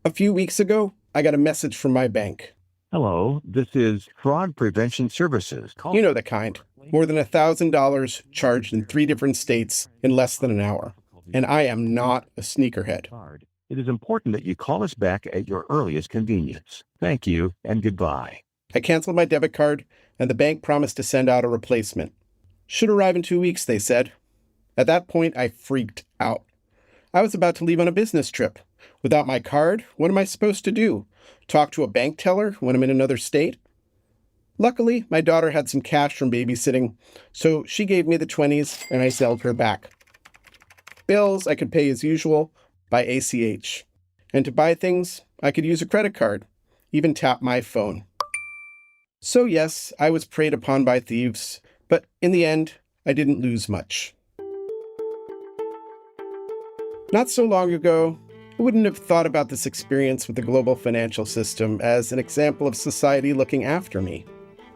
A few weeks ago, I got a message from my bank. Hello, this is Fraud Prevention Services. You know the kind. More than $1,000 charged in 3 different states in less than an hour. And I am not a sneakerhead. It is important that you call us back at your earliest convenience. Thank you and goodbye. I canceled my debit card, and the bank promised to send out a replacement. Should arrive in 2 weeks, they said. At that point, I freaked out. I was about to leave on a business trip. Without my card, what am I supposed to do? Talk to a bank teller when I'm in another state? Luckily, my daughter had some cash from babysitting, so she gave me the 20s and I zelled her back. Bills I could pay as usual by ACH. And to buy things, I could use a credit card, even tap my phone. So yes, I was preyed upon by thieves, but in the end, I didn't lose much. Not so long ago, I wouldn't have thought about this experience with the global financial system as an example of society looking after me.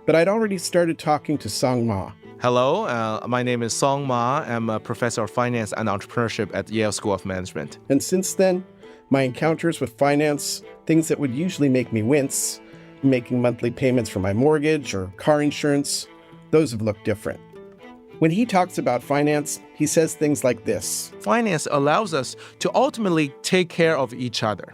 But I'd already started talking to Song Ma. Hello, my name is Song Ma. I'm a professor of finance and entrepreneurship at Yale School of Management. And since then, my encounters with finance, things that would usually make me wince, making monthly payments for my mortgage or car insurance, those have looked different. When he talks about finance, he says things like this. Finance allows us to ultimately take care of each other.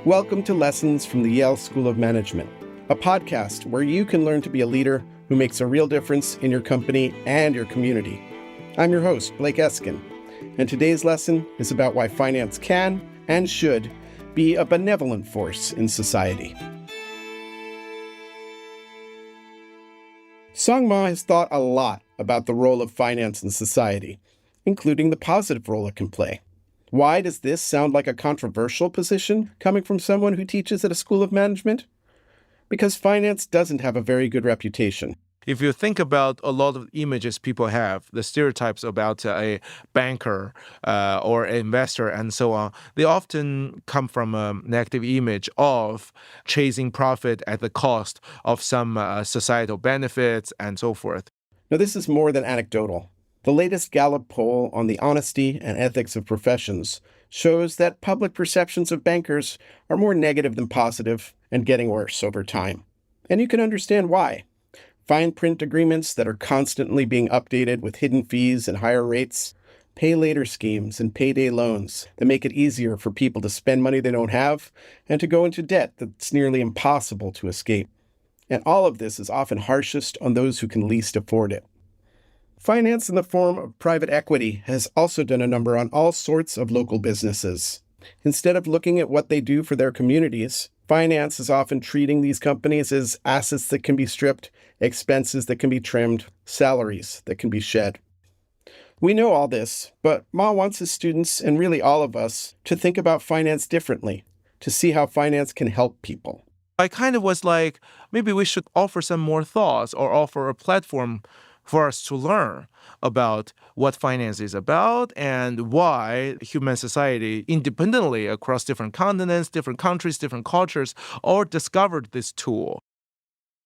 Welcome to Lessons from the Yale School of Management, a podcast where you can learn to be a leader who makes a real difference in your company and your community. I'm your host, Blake Eskin, and today's lesson is about why finance can and should be a benevolent force in society. Song Ma has thought a lot about the role of finance in society, including the positive role it can play. Why does this sound like a controversial position coming from someone who teaches at a school of management? Because finance doesn't have a very good reputation. If you think about a lot of images people have, the stereotypes about a banker or an investor and so on, they often come from a negative image of chasing profit at the cost of some societal benefits and so forth. Now, this is more than anecdotal. The latest Gallup poll on the honesty and ethics of professions shows that public perceptions of bankers are more negative than positive and getting worse over time. And you can understand why. Fine print agreements that are constantly being updated with hidden fees and higher rates, pay later schemes and payday loans that make it easier for people to spend money they don't have and to go into debt that's nearly impossible to escape. And all of this is often harshest on those who can least afford it. Finance in the form of private equity has also done a number on all sorts of local businesses. Instead of looking at what they do for their communities, finance is often treating these companies as assets that can be stripped, expenses that can be trimmed, salaries that can be shed. We know all this, but Ma wants his students, and really all of us, to think about finance differently, to see how finance can help people. I kind of was like, maybe we should offer some more thoughts or offer a platform for us to learn about what finance is about and why human society independently across different continents, different countries, different cultures, all discovered this tool.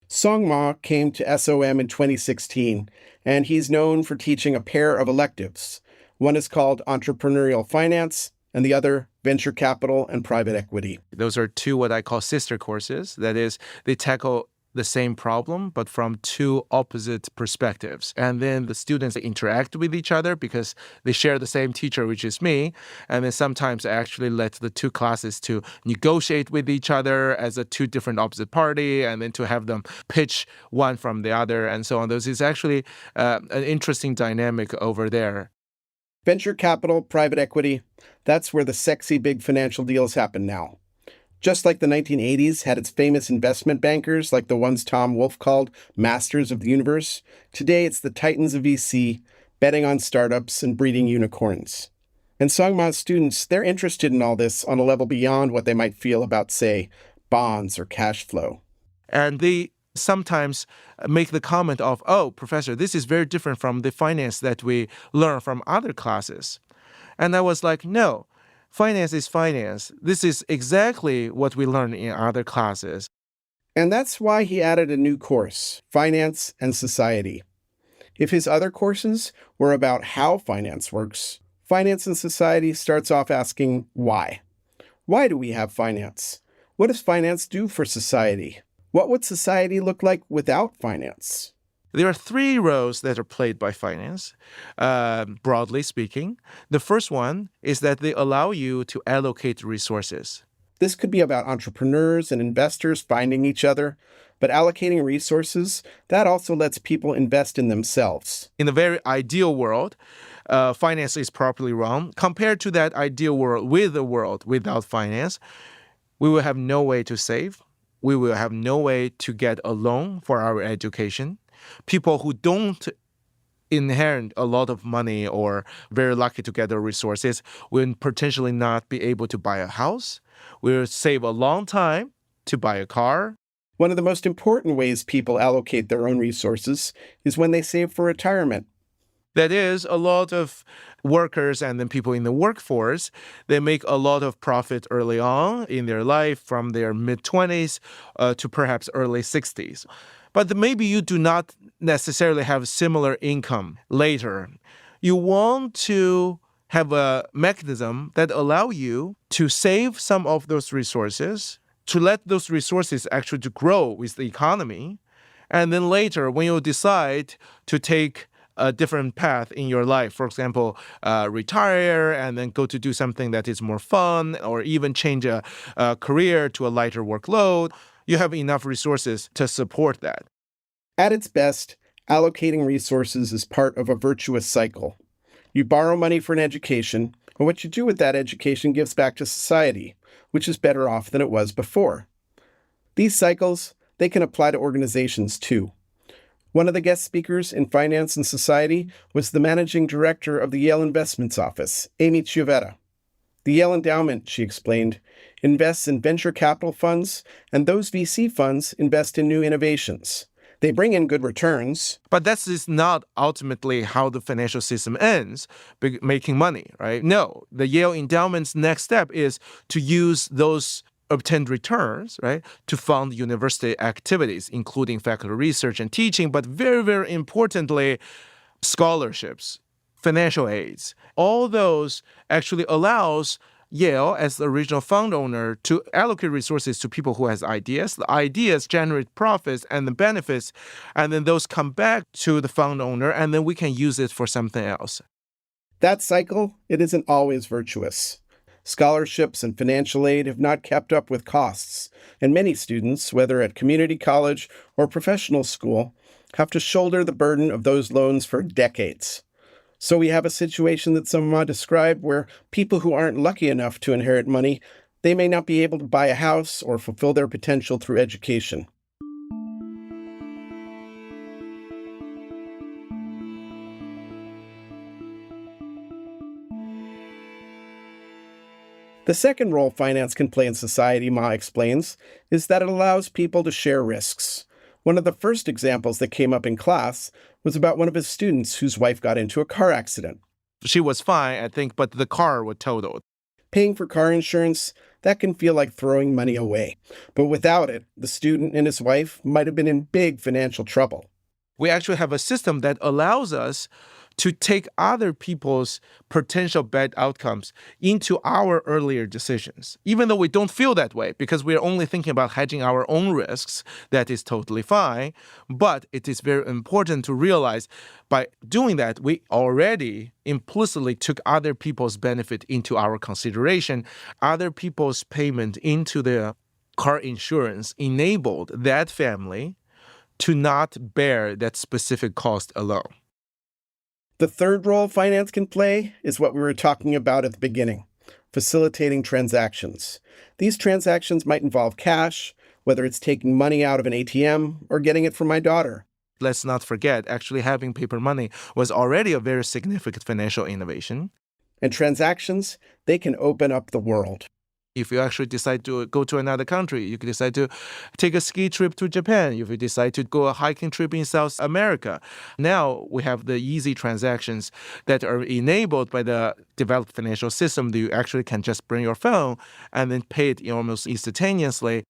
Song Ma came to SOM in 2016, and he's known for teaching a pair of electives. One is called Entrepreneurial Finance, and the other, Venture Capital and Private Equity. Those are two what I call sister courses. That is, they tackle the same problem, but from two opposite perspectives. And then the students interact with each other because they share the same teacher, which is me. And then sometimes I actually let the two classes to negotiate with each other as a two different opposite party, and then to have them pitch one from the other and so on. This is actually an interesting dynamic over there. Venture capital, private equity, that's where the sexy big financial deals happen now. Just like the 1980s had its famous investment bankers, like the ones Tom Wolfe called masters of the universe, today it's the titans of VC, betting on startups and breeding unicorns. And Song Ma's students, they're interested in all this on a level beyond what they might feel about, say, bonds or cash flow. And they sometimes make the comment of, oh, professor, this is very different from the finance that we learn from other classes. And I was like, no. Finance is finance. This is exactly what we learn in other classes. And that's why he added a new course, Finance and Society. If his other courses were about how finance works, Finance and Society starts off asking why. Why do we have finance? What does finance do for society? What would society look like without finance? There are three roles that are played by finance, broadly speaking. The first one is that they allow you to allocate resources. This could be about entrepreneurs and investors finding each other, but allocating resources, that also lets people invest in themselves. In a very ideal world, finance is properly run. Compared to that ideal world with a world without finance, we will have no way to save. We will have no way to get a loan for our education. People who don't inherit a lot of money or very lucky to get the resources will potentially not be able to buy a house. Will save a long time to buy a car. One of the most important ways people allocate their own resources is when they save for retirement. That is, a lot of workers and then people in the workforce, they make a lot of profit early on in their life from their mid-20s to perhaps early 60s. But maybe you do not necessarily have similar income later. You want to have a mechanism that allow you to save some of those resources, to let those resources actually to grow with the economy. And then later, when you decide to take a different path in your life, for example, retire and then go to do something that is more fun, or even change a career to a lighter workload, you have enough resources to support that. At its best, allocating resources is part of a virtuous cycle. You borrow money for an education, and what you do with that education gives back to society, which is better off than it was before. These cycles, they can apply to organizations too. One of the guest speakers in Finance and Society was the managing director of the Yale Investments Office, Amy Chiovetta. The Yale Endowment, she explained, invests in venture capital funds, and those VC funds invest in new innovations. They bring in good returns. But that is not ultimately how the financial system ends, making money, right? No, the Yale Endowment's next step is to use those obtained returns, right, to fund university activities, including faculty research and teaching, but very, very importantly, scholarships, financial aids. All those actually allows Yale, as the original fund owner, to allocate resources to people who has ideas. The ideas generate profits and the benefits, and then those come back to the fund owner, and then we can use it for something else. That cycle, it isn't always virtuous. Scholarships and financial aid have not kept up with costs, and many students, whether at community college or professional school, have to shoulder the burden of those loans for decades. So we have a situation that Samma described where people who aren't lucky enough to inherit money, they may not be able to buy a house or fulfill their potential through education. The second role finance can play in society, Ma explains, is that it allows people to share risks. One of the first examples that came up in class was about one of his students whose wife got into a car accident. She was fine, I think, but the car was totaled. Paying for car insurance, that can feel like throwing money away. But without it, the student and his wife might have been in big financial trouble. We actually have a system that allows us to take other people's potential bad outcomes into our earlier decisions, even though we don't feel that way because we're only thinking about hedging our own risks. That is totally fine. But it is very important to realize by doing that, we already implicitly took other people's benefit into our consideration. Other people's payment into the car insurance enabled that family to not bear that specific cost alone. The third role finance can play is what we were talking about at the beginning, facilitating transactions. These transactions might involve cash, whether it's taking money out of an ATM or getting it from my daughter. Let's not forget, actually having paper money was already a very significant financial innovation. And transactions, they can open up the world. If you actually decide to go to another country, you can decide to take a ski trip to Japan. If you decide to go a hiking trip in South America. Now we have the easy transactions that are enabled by the developed financial system that you actually can just bring your phone and then pay it almost instantaneously.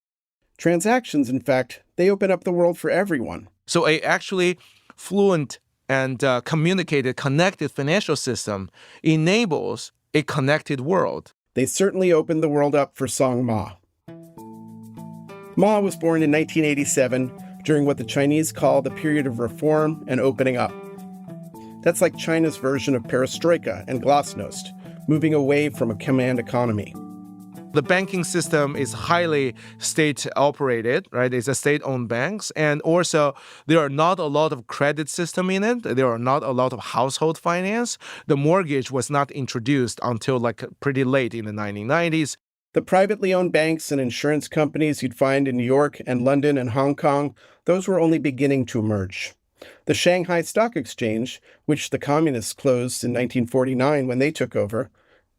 Transactions, in fact, they open up the world for everyone. So a actually fluent and connected financial system enables a connected world. They certainly opened the world up for Song Ma. Ma was born in 1987 during what the Chinese call the period of reform and opening up. That's like China's version of perestroika and glasnost, moving away from a command economy. The banking system is highly state-operated, right? It's a state-owned banks. And also, there are not a lot of credit system in it. There are not a lot of household finance. The mortgage was not introduced until pretty late in the 1990s. The privately owned banks and insurance companies you'd find in New York and London and Hong Kong, those were only beginning to emerge. The Shanghai Stock Exchange, which the communists closed in 1949 when they took over,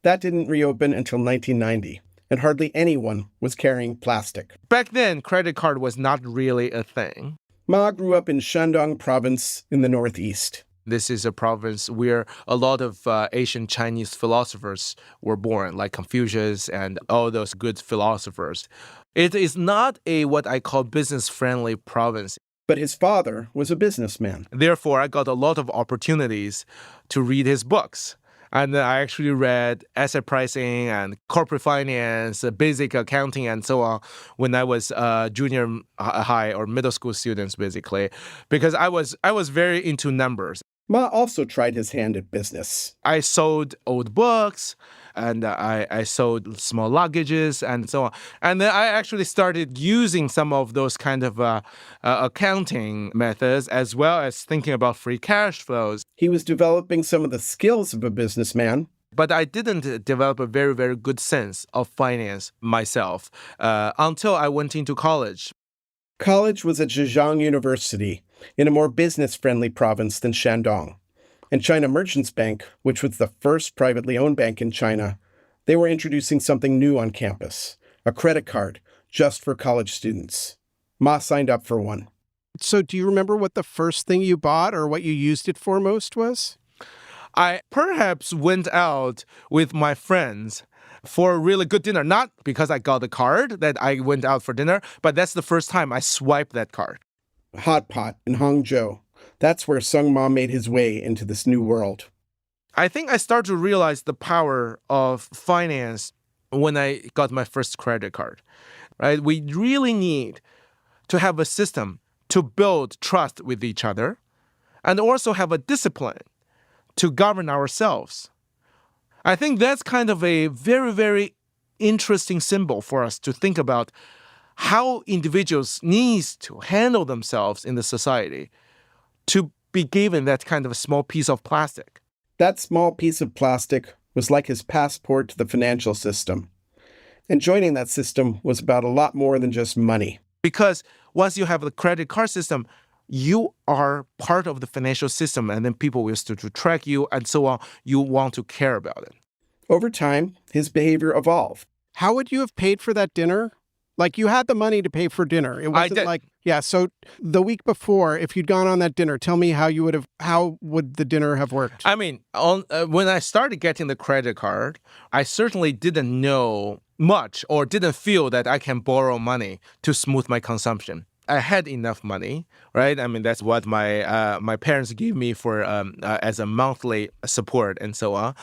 that didn't reopen until 1990. And hardly anyone was carrying plastic. Back then, credit card was not really a thing. Ma grew up in Shandong province in the northeast. This is a province where a lot of Asian Chinese philosophers were born, like Confucius and all those good philosophers. It is not a what I call business-friendly province. But his father was a businessman. Therefore, I got a lot of opportunities to read his books. And I actually read asset pricing and corporate finance, basic accounting, and so on when I was junior high or middle school students, basically, because I was very into numbers. Ma also tried his hand at business. I sold old books, and I sold small luggages, and so on. And then I actually started using some of those kind of accounting methods, as well as thinking about free cash flows. He was developing some of the skills of a businessman. But I didn't develop a very, very good sense of finance myself until I went into college. College was at Zhejiang University, in a more business-friendly province than Shandong. And China Merchants Bank, which was the first privately owned bank in China, they were introducing something new on campus, a credit card just for college students. Ma signed up for one. So do you remember what the first thing you bought or what you used it for most was? I perhaps went out with my friends for a really good dinner, not because I got a card that I went out for dinner, but that's the first time I swiped that card. Hot Pot in Hangzhou. That's where Sung Ma made his way into this new world. I think I started to realize the power of finance when I got my first credit card, right? We really need to have a system to build trust with each other and also have a discipline to govern ourselves. I think that's kind of a very, very interesting symbol for us to think about how individuals need to handle themselves in the society to be given that kind of a small piece of plastic. That small piece of plastic was like his passport to the financial system. And joining that system was about a lot more than just money. Because once you have the credit card system, you are part of the financial system, and then people will start to track you and so on. You want to care about it. Over time, his behavior evolved. How would you have paid for that dinner? Like, you had the money to pay for dinner. It wasn't like, yeah, so the week before, if you'd gone on that dinner, tell me how would the dinner have worked? I mean, when I started getting the credit card, I certainly didn't know much or didn't feel that I can borrow money to smooth my consumption. I had enough money, right? I mean, that's what my parents gave me for as a monthly support and so on.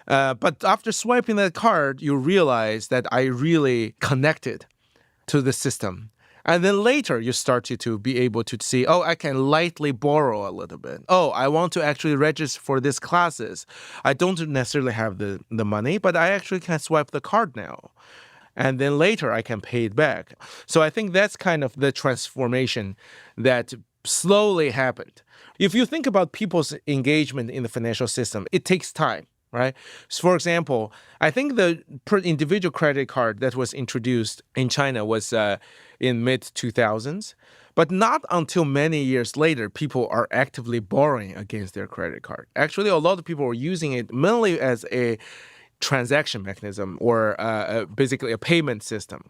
But after swiping that card, you realize that I really connected to the system. And then later, you started to be able to see, oh, I can lightly borrow a little bit. Oh, I want to actually register for these classes. I don't necessarily have the money, but I actually can swipe the card now. And then later, I can pay it back. So I think that's kind of the transformation that slowly happened. If you think about people's engagement in the financial system, it takes time. Right. So for example, I think the individual credit card that was introduced in China was in mid-2000s. But not until many years later, people are actively borrowing against their credit card. Actually, a lot of people were using it mainly as a transaction mechanism or basically a payment system.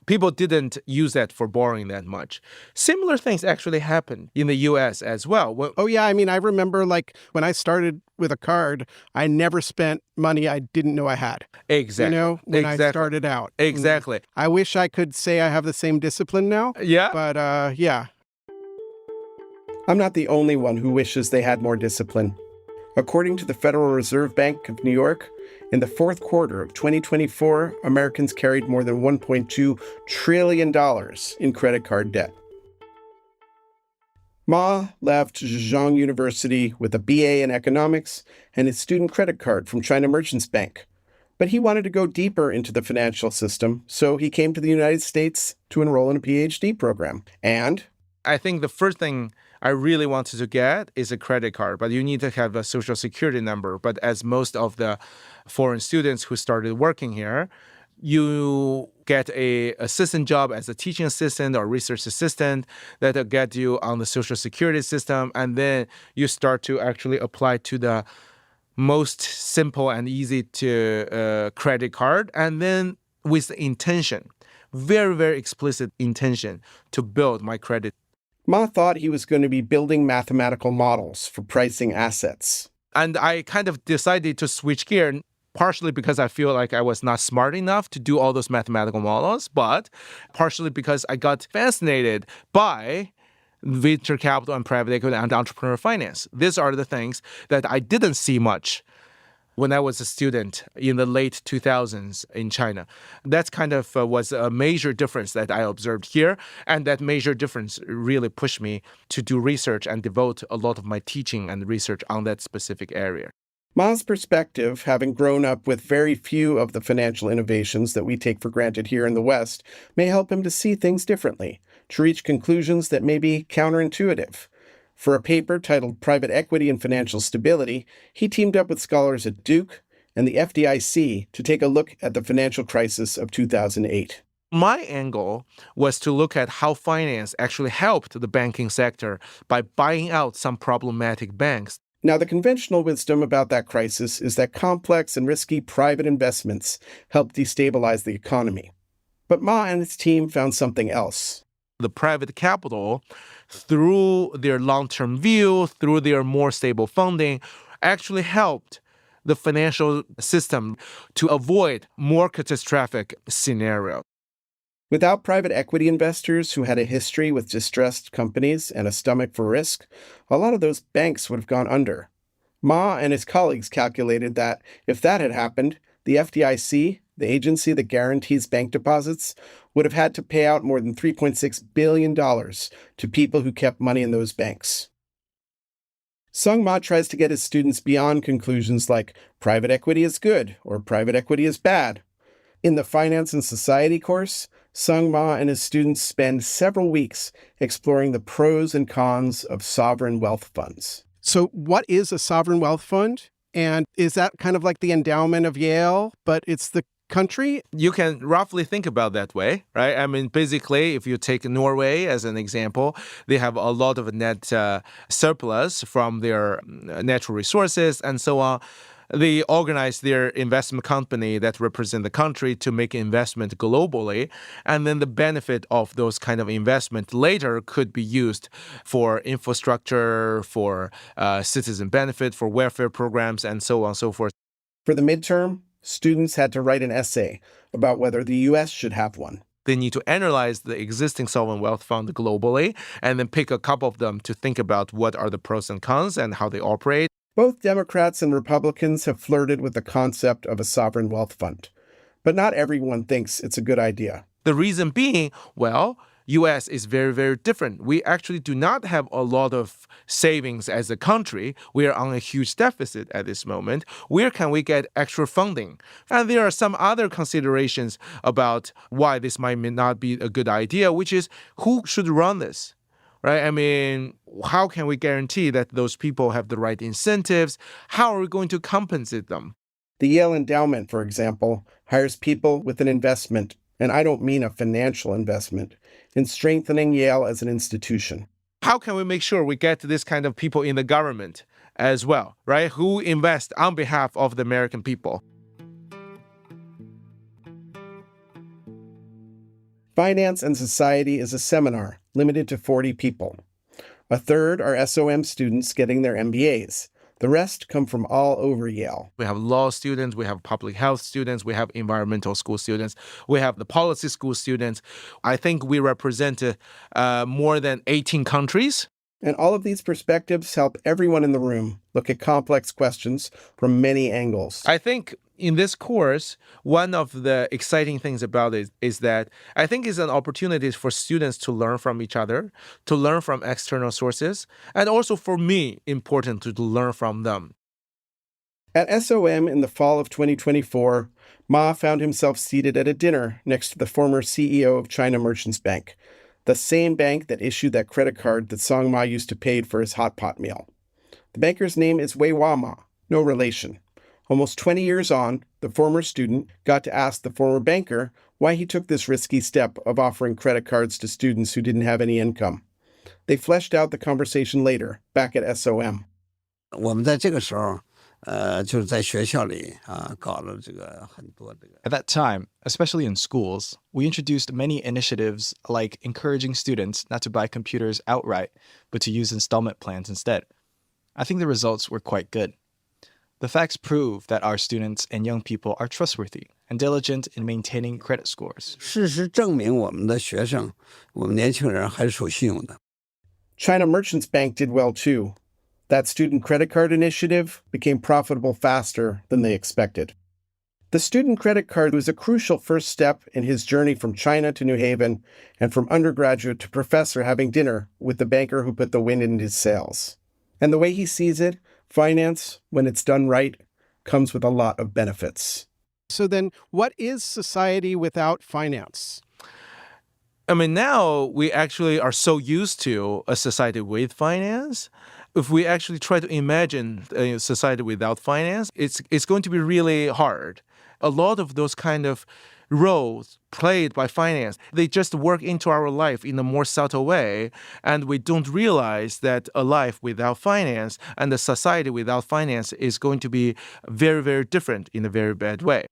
People didn't use that for borrowing that much. Similar things actually happened in the U.S. as well. Oh, yeah. I mean, I remember like when I started with a card, I never spent money I didn't know I had. Exactly. You know, when I started out. Exactly. I wish I could say I have the same discipline now. Yeah. But yeah. I'm not the only one who wishes they had more discipline. According to the Federal Reserve Bank of New York, In the fourth quarter of 2024, Americans carried more than $1.2 trillion in credit card debt. Ma left Zhejiang University with a BA in economics and his student credit card from China Merchants Bank. But he wanted to go deeper into the financial system, so he came to the United States to enroll in a PhD program. And I think the first thing I really wanted to get is a credit card, but you need to have a social security number. But as most of the foreign students who started working here, you get a assistant job as a teaching assistant or research assistant that'll get you on the social security system, and then you start to actually apply to the most simple and easy to credit card, and then with the intention, very, very explicit intention to build my credit. Ma thought he was going to be building mathematical models for pricing assets. And I kind of decided to switch gear, partially because I feel like I was not smart enough to do all those mathematical models, but partially because I got fascinated by venture capital and private equity and entrepreneur finance. These are the things that I didn't see much when I was a student in the late 2000s in China. That's kind of was a major difference that I observed here. And that major difference really pushed me to do research and devote a lot of my teaching and research on that specific area. Ma's perspective, having grown up with very few of the financial innovations that we take for granted here in the West, may help him to see things differently, to reach conclusions that may be counterintuitive. For a paper titled Private Equity and Financial Stability, he teamed up with scholars at Duke and the FDIC to take a look at the financial crisis of 2008. My angle was to look at how finance actually helped the banking sector by buying out some problematic banks. Now, the conventional wisdom about that crisis is that complex and risky private investments help destabilize the economy. But Ma and his team found something else. The private capital, through their long-term view, through their more stable funding, actually helped the financial system to avoid more catastrophic scenarios. Without private equity investors who had a history with distressed companies and a stomach for risk, a lot of those banks would have gone under. Ma and his colleagues calculated that if that had happened, the FDIC, the agency that guarantees bank deposits, would have had to pay out more than $3.6 billion to people who kept money in those banks. Sung Ma tries to get his students beyond conclusions like private equity is good or private equity is bad. In the Finance and Society course, Sung Ma and his students spend several weeks exploring the pros and cons of sovereign wealth funds. So what is a sovereign wealth fund? And is that kind of like the endowment of Yale, but it's the country? You can roughly think about that way, right? I mean, basically, if you take Norway as an example, they have a lot of net surplus from their natural resources and so on. They organize their investment company that represent the country to make investment globally. And then the benefit of those kind of investment later could be used for infrastructure, for citizen benefit, for welfare programs, and so on and so forth. For the midterm, students had to write an essay about whether the U.S. should have one. They need to analyze the existing sovereign wealth fund globally and then pick a couple of them to think about what are the pros and cons and how they operate. Both Democrats and Republicans have flirted with the concept of a sovereign wealth fund, but not everyone thinks it's a good idea. The reason being, well, U.S. is very, very different. We actually do not have a lot of savings as a country. We are on a huge deficit at this moment. Where can we get extra funding? And there are some other considerations about why this might not be a good idea, which is who should run this? Right? I mean, how can we guarantee that those people have the right incentives? How are we going to compensate them? The Yale Endowment, for example, hires people with an investment, and I don't mean a financial investment, in strengthening Yale as an institution. How can we make sure we get this kind of people in the government as well, right? Who invest on behalf of the American people? Finance and Society is a seminar limited to 40 people. A third are SOM students getting their MBAs. The rest come from all over Yale. We have law students, we have public health students, we have environmental school students, we have the policy school students. I think we represent more than 18 countries. And all of these perspectives help everyone in the room look at complex questions from many angles. I think in this course, one of the exciting things about it is that I think it's an opportunity for students to learn from each other, to learn from external sources, and also for me, important to learn from them. At SOM in the fall of 2024, Ma found himself seated at a dinner next to the former CEO of China Merchants Bank, the same bank that issued that credit card that Song Ma used to pay for his hot pot meal. The banker's name is Wei Hua Ma, no relation. Almost 20 years on, the former student got to ask the former banker why he took this risky step of offering credit cards to students who didn't have any income. They fleshed out the conversation later, back at SOM. 我们在这个时候，就是在学校里搞了这个很多这个。 At that time, especially in schools, we introduced many initiatives like encouraging students not to buy computers outright, but to use installment plans instead. I think the results were quite good. The facts prove that our students and young people are trustworthy and diligent in maintaining credit scores. 事实证明，我们的学生，我们年轻人还是守信用的。 China Merchants Bank did well too. That student credit card initiative became profitable faster than they expected. The student credit card was a crucial first step in his journey from China to New Haven and from undergraduate to professor having dinner with the banker who put the wind in his sails. And the way he sees it, finance, when it's done right, comes with a lot of benefits. So then, what is society without finance? I mean, now we actually are so used to a society with finance. If we actually try to imagine a society without finance, it's going to be really hard. A lot of those kind of roles played by finance, they just work into our life in a more subtle way, and we don't realize that a life without finance and a society without finance is going to be very, very different in a very bad way.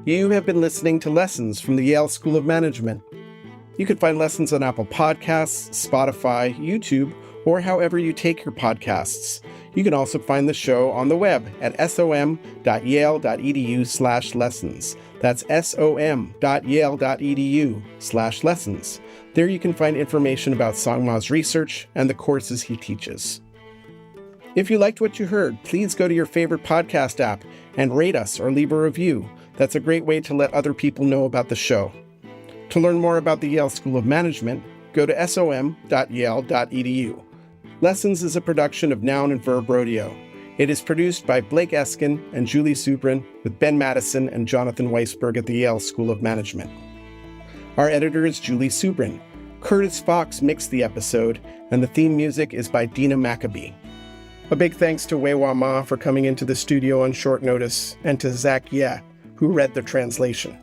You have been listening to Lessons from the Yale School of Management. You can find Lessons on Apple Podcasts, Spotify, YouTube, or however you take your podcasts. You can also find the show on the web at som.yale.edu/lessons. That's som.yale.edu/lessons. There you can find information about Song Ma's research and the courses he teaches. If you liked what you heard, please go to your favorite podcast app and rate us or leave a review. That's a great way to let other people know about the show. To learn more about the Yale School of Management, go to som.yale.edu. Lessons is a production of Noun and Verb Rodeo. It is produced by Blake Eskin and Julie Subrin with Ben Madison and Jonathan Weisberg at the Yale School of Management. Our editor is Julie Subrin. Curtis Fox mixed the episode, and the theme music is by Dina Maccabee. A big thanks to Wei Hua Ma for coming into the studio on short notice, and to Zach Ye, who read the translation.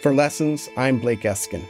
For Lessons, I'm Blake Eskin.